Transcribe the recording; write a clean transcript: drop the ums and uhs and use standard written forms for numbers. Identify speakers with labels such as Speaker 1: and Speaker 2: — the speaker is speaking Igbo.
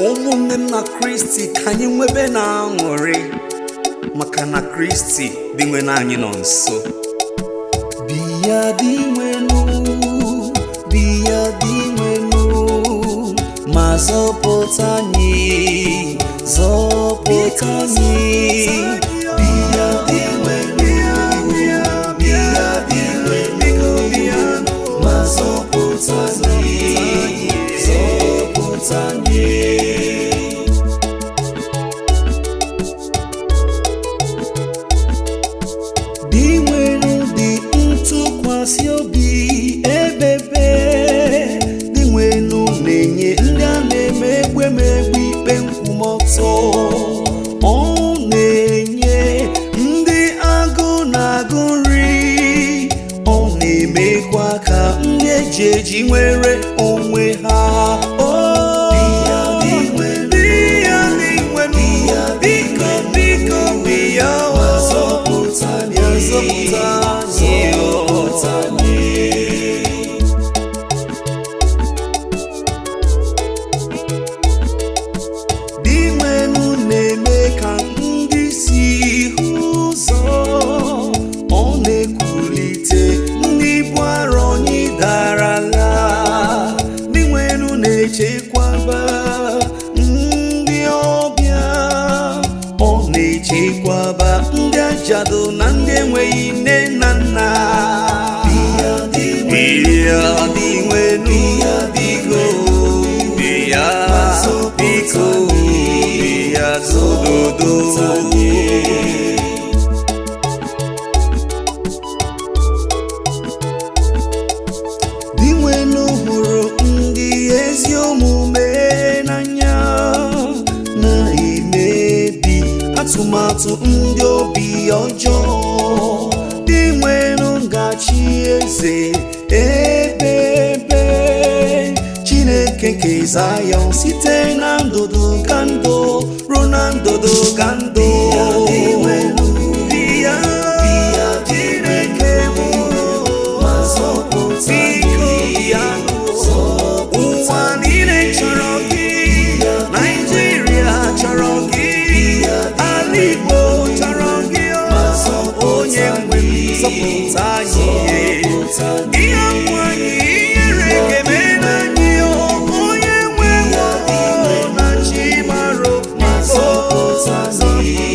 Speaker 1: ụmụnne m na Kristi ka anyị nwebe na aṅụrị maka na Kristi dị nwe na anyị nọ nso. Biya dị nwenu, biya dị nwenu, ma zọpụta anyị, zọpụta anyị. Biya dị nwenu, biya dị nwenu, ma zọpụta anyị, zọpụta anyị. Ntụkwasị obi ebebe dị nwenu na-enye ndị a na-emegbu emegbu ikpe nkwụmọtọ. Ọ na-enye ndị agụ na-agụ nri, ọ na-emekwa ka ndị eji eji nwere onwe ha. Echekwaba ndị ọbịa, ọ na-echekwaba ndị ajadu na ndị enweghị nne na nna. Biya dị nwenu, biko biya, biko biya zododo. Dị nwenu hụrụ ezi omume n'anya, na-emebi atụmatụ ndị obi ọjọọ. Dị nwenu ngachi eze ebebe, Chineke nke Zayọn, site na ndụdụ ka ndụ ruo na ndụdụ ka ndụ. Igbo chọrọ gị, onye nwe m, zọpụta anyị. Ihe mbụ anyị ihere ga-eme anyị, onye nwe na chi mara ma zọpụta anyị.